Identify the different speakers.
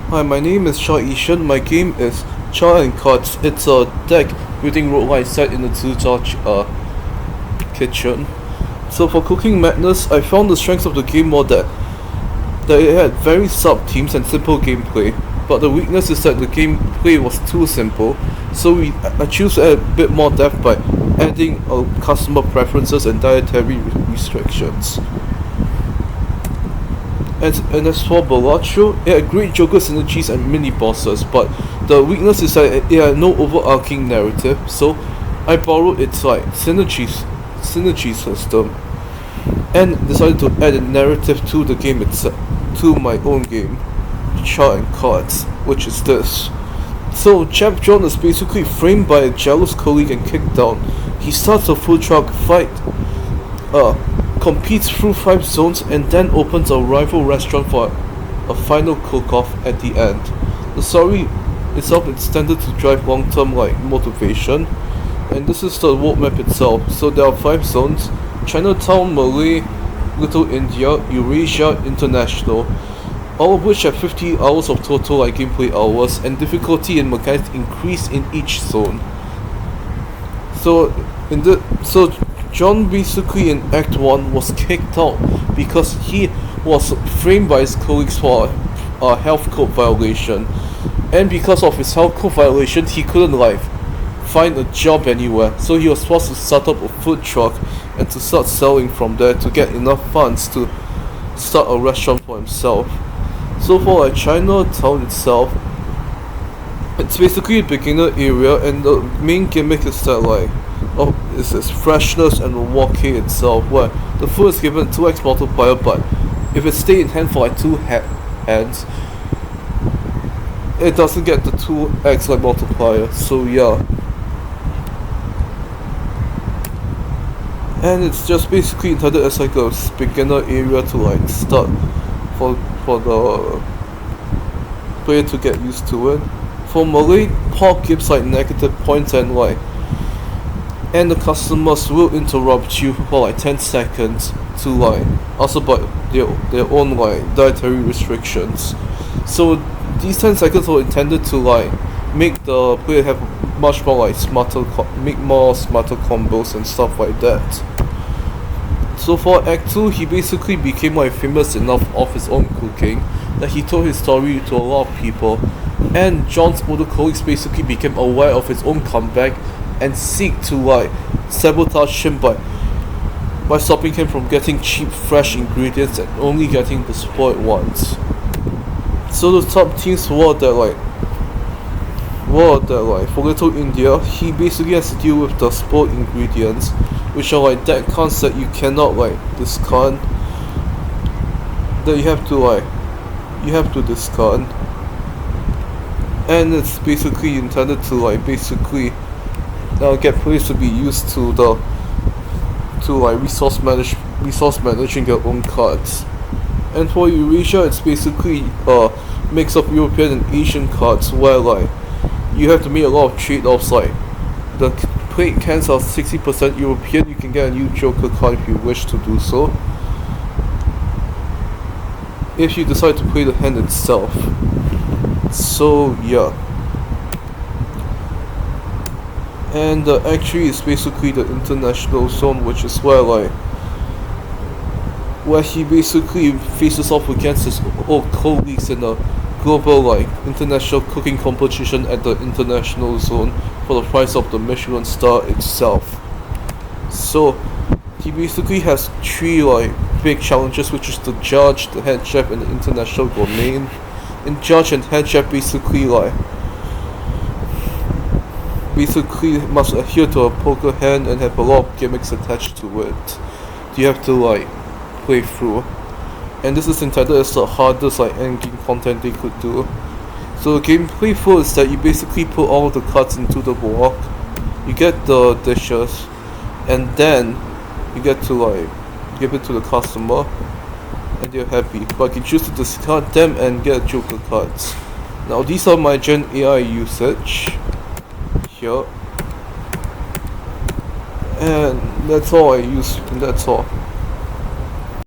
Speaker 1: Hi, my name is Shah Ishan. My game is Char and Cards. It's a deck building roguelike set in the Zhuja kitchen. So for Cooking Madness, I found the strengths of the game more that it had very sub teams and simple gameplay. But the weakness is that the gameplay was too simple. So I choose to add a bit more depth by adding customer preferences and dietary restrictions. And as for Balatro, it had great Joker synergies and mini bosses, but the weakness is that it had no overarching narrative, so I borrowed its synergy system and decided to add a narrative to the game itself, to my own game, Char and Cards, which is this. So Champ John is basically framed by a jealous colleague and kicked down. He starts a food truck fight, competes through 5 zones, and then opens a rival restaurant for a final cook-off at the end. The story itself is intended to drive long-term motivation, and this is the world map itself. So there are 5 zones: Chinatown, Malay, Little India, Eurasia, International, all of which have 50 hours of total gameplay hours, and difficulty and mechanics increase in each zone. So John basically in Act 1 was kicked out because he was framed by his colleagues for a health code violation. And because of his health code violation, he couldn't find a job anywhere. So he was forced to start up a food truck and to start selling from there to get enough funds to start a restaurant for himself. So for Chinatown itself, it's basically a beginner area, and the main gimmick is that is its freshness and the walking itself, where the food is given 2x multiplier, but if it stays in hand for 2 hands, it doesn't get the 2x multiplier. So yeah, and it's just basically intended as a beginner area to start for the player to get used to it. For Malay, Paul gives negative points, and the customers will interrupt you for 10 seconds to ask about their own dietary restrictions. So these 10 seconds were intended to make the player have much more make more smarter combos and stuff like that. So for Act 2, he basically became famous enough of his own cooking that he told his story to a lot of people, and John's older colleagues basically became aware of his own comeback and seek to sabotage him by stopping him from getting cheap fresh ingredients and only getting the spoiled ones. So the top teams were that for Little India, he basically has to deal with the spoiled ingredients, which are dead cons that you cannot discard, that you have to discard. And it's basically intended to get players to be used to resource managing their own cards. And for Eurasia, it's basically a mix of European and Asian cards, where you have to make a lot of trade-offs. The plate cans are 60% European. You can get a new Joker card if you wish to do so, if you decide to play the hand itself. So yeah, and Act 3 is basically the international zone, which is where he basically faces off against his old colleagues in a global international cooking competition at the international zone for the price of the Michelin star itself. So he basically has 3 big challenges, which is the judge, the head chef, and the international gourmet. And judge and head chef basically must adhere to a poker hand and have a lot of gimmicks attached to it. You have to play through, and this is intended as the hardest endgame content they could do. So the gameplay flow is that you basically put all the cards into the block, you get the dishes, and then you get to give it to the customer, and they're happy. But you choose to discard them and get Joker cards. Now these are my Gen AI usage here, and that's all I use, and that's all.